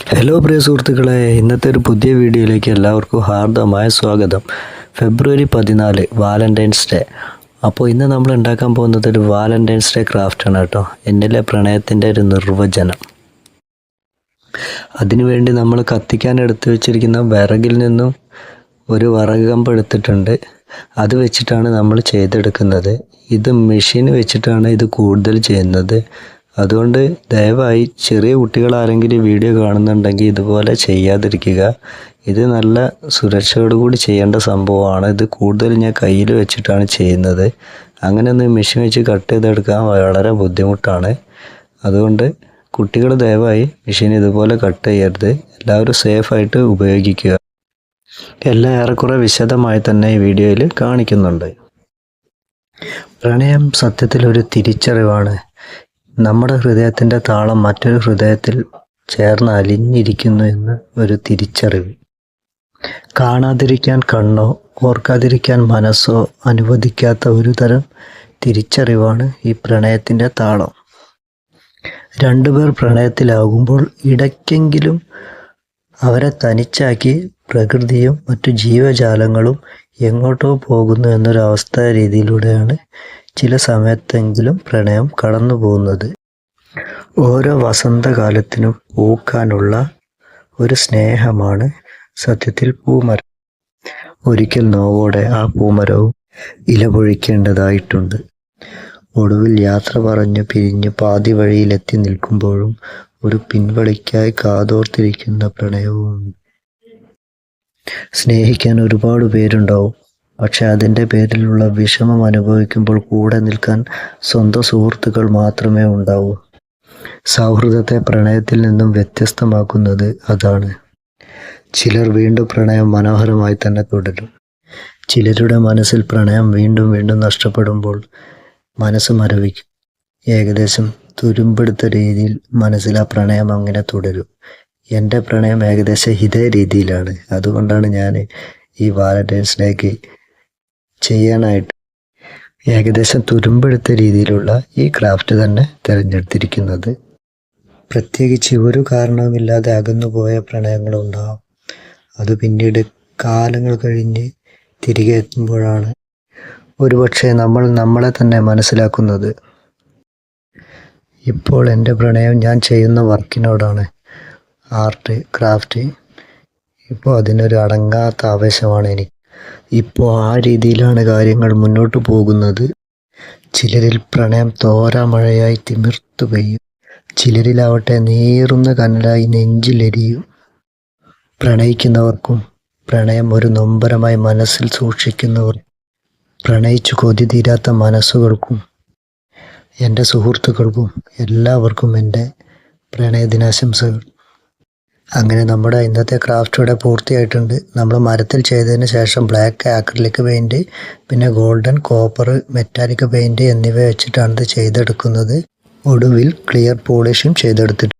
Hello പ്രിയ സുഹൃത്തുക്കളെ, ഇന്നത്തെ ഒരു പുതിയ വീഡിയോയിലേക്ക് എല്ലാവർക്കും ഹാർദമായ സ്വാഗതം. ഫെബ്രുവരി 14 വാലന്റൈൻസ് ഡേ. അപ്പോൾ ഇന്ന് നമ്മൾ ഉണ്ടാക്കാൻ പോകുന്നത് ഒരു വാലന്റൈൻസ് ഡേ ക്രാഫ്റ്റാണ് കേട്ടോ. എന്നിലെ പ്രണയത്തിൻ്റെ ഒരു നിർവചനം. അതിനുവേണ്ടി നമ്മൾ കത്തിക്കാൻ എടുത്തു വെച്ചിരിക്കുന്ന വിറകിൽ നിന്നും ഒരു വിറക് കമ്പ് എടുത്തിട്ടുണ്ട്. അത് വെച്ചിട്ടാണ് നമ്മൾ ചെയ്തെടുക്കുന്നത്. ഇത് മെഷീൻ വെച്ചിട്ടാണ് ഇത് കൂടുതൽ ചെയ്യുന്നത്. അതുകൊണ്ട് ദയവായി ചെറിയ കുട്ടികൾ ആരെങ്കിലും വീഡിയോ കാണുന്നുണ്ടെങ്കിൽ ഇതുപോലെ ചെയ്യാതിരിക്കുക. ഇത് നല്ല സുരക്ഷയോടുകൂടി ചെയ്യേണ്ട സംഭവമാണ്. ഇത് കൂടുതൽ ഞാൻ കയ്യിൽ വെച്ചിട്ടാണ് ചെയ്യുന്നത്. അങ്ങനെ ഒന്ന് മെഷീൻ വെച്ച് കട്ട് ചെയ്തെടുക്കാൻ വളരെ ബുദ്ധിമുട്ടാണ്. അതുകൊണ്ട് കുട്ടികൾ ദയവായി മെഷീൻ ഇതുപോലെ കട്ട് ചെയ്യരുത്. എല്ലാവരും സേഫായിട്ട് ഉപയോഗിക്കുക. എല്ലാം ഏറെക്കുറെ വിശദമായി തന്നെ ഈ വീഡിയോയിൽ കാണിക്കുന്നുണ്ട്. പ്രണയം സത്യത്തിൽ ഒരു തിരിച്ചറിവാണ്. നമ്മുടെ ഹൃദയത്തിൻ്റെ താളം മറ്റൊരു ഹൃദയത്തിൽ ചേർന്ന് അലിഞ്ഞിരിക്കുന്നു എന്ന് ഒരു തിരിച്ചറിവ്. കാണാതിരിക്കാൻ കണ്ണോ ഓർക്കാതിരിക്കാൻ മനസ്സോ അനുവദിക്കാത്ത ഒരു തരം തിരിച്ചറിവാണ് ഈ പ്രണയത്തിൻ്റെ താളം. രണ്ടുപേർ പ്രണയത്തിലാകുമ്പോൾ ഇടയ്ക്കെങ്കിലും അവരെ തനിച്ചാക്കി പ്രകൃതിയും മറ്റു ജീവജാലങ്ങളും എങ്ങോട്ടോ പോകുന്നു എന്നൊരവസ്ഥ രീതിയിലൂടെയാണ് ചില സമയത്തെങ്കിലും പ്രണയം കടന്നു പോകുന്നത്. ഓരോ വസന്തകാലത്തിനും പൂക്കാനുള്ള ഒരു സ്നേഹമാണ് സത്യത്തിൽ പൂമരം. ഒരിക്കൽ നോവോടെ ആ പൂമരവും ഇലപൊഴിക്കേണ്ടതായിട്ടുണ്ട്. ഒടുവിൽ യാത്ര പറഞ്ഞു പിരിഞ്ഞ് പാതി വഴിയിലെത്തി നിൽക്കുമ്പോഴും ഒരു പിൻവളിക്കായി കാതോർത്തിരിക്കുന്ന പ്രണയവും. സ്നേഹിക്കാൻ ഒരുപാട് പേരുണ്ടാവും. പക്ഷെ അതിൻ്റെ പേരിലുള്ള വിഷമം അനുഭവിക്കുമ്പോൾ കൂടെ നിൽക്കാൻ സ്വന്തം സുഹൃത്തുക്കൾ മാത്രമേ ഉണ്ടാവൂ. സൗഹൃദത്തെ പ്രണയത്തിൽ നിന്നും വ്യത്യസ്തമാക്കുന്നത് അതാണ്. ചിലർ വീണ്ടും പ്രണയം മനോഹരമായി തന്നെ തുടരും. ചിലരുടെ മനസ്സിൽ പ്രണയം വീണ്ടും വീണ്ടും നഷ്ടപ്പെടുമ്പോൾ മനസ്സ് മരവിക്കും. ഏകദേശം തുരുമ്പെടുത്ത രീതിയിൽ മനസ്സിൽ ആ പ്രണയം അങ്ങനെ തുടരും. എൻ്റെ പ്രണയം ഏകദേശം ഇതേ രീതിയിലാണ്. അതുകൊണ്ടാണ് ഞാൻ ഈ വാലന്റൈൻസ് ഡേക്ക് ചെയ്യാനായിട്ട് ഏകദേശം തുരുമ്പെടുത്ത രീതിയിലുള്ള ഈ ക്രാഫ്റ്റ് തന്നെ തിരഞ്ഞെടുത്തിരിക്കുന്നത്. പ്രത്യേകിച്ച് ഒരു കാരണവുമില്ലാതെ അകന്നുപോയ പ്രണയങ്ങളുണ്ടാവും. അത് പിന്നീട് കാലങ്ങൾ കഴിഞ്ഞ് തിരികെ എത്തുമ്പോഴാണ് ഒരുപക്ഷെ നമ്മൾ നമ്മളെ തന്നെ മനസ്സിലാക്കുന്നത്. ഇപ്പോൾ എൻ്റെ പ്രണയം ഞാൻ ചെയ്യുന്ന വർക്കിനോടാണ്. Art, craft. ഇപ്പോൾ അതിനൊരു അടങ്ങാത്ത ആവേശമാണ് എനിക്ക്. ഇപ്പോൾ ആ രീതിയിലാണ് കാര്യങ്ങൾ മുന്നോട്ട് പോകുന്നത്. ചിലരിൽ പ്രണയം തോരാമഴയായി തിമിർത്തു പെയ്യും. ചിലരിലാവട്ടെ നീറുന്ന കനലായി നെഞ്ചിലെരിയും. പ്രണയിക്കുന്നവർക്കും പ്രണയം ഒരു നൊമ്പരമായി മനസ്സിൽ സൂക്ഷിക്കുന്നവർ, പ്രണയിച്ചു കൊതി തീരാത്ത മനസ്സുകൾക്കും എൻ്റെ സുഹൃത്തുക്കൾക്കും എല്ലാവർക്കും എൻ്റെ പ്രണയദിനാശംസകൾ. അങ്ങനെ നമ്മുടെ ഇന്നത്തെ ക്രാഫ്റ്റ് ഇവിടെ പൂർത്തിയായിട്ടുണ്ട്. നമ്മൾ മരത്തിൽ ചെയ്തതിന് ശേഷം ബ്ലാക്ക് ആക്രിലിക് പെയിൻറ്റ്, പിന്നെ ഗോൾഡൻ, കോപ്പർ, മെറ്റാലിക് പെയിൻറ്റ് എന്നിവ വെച്ചിട്ടാണ് ഇത് ചെയ്തെടുക്കുന്നത്. ഒടുവിൽ ക്ലിയർ പോളിഷും ചെയ്തെടുത്തിട്ടുണ്ട്.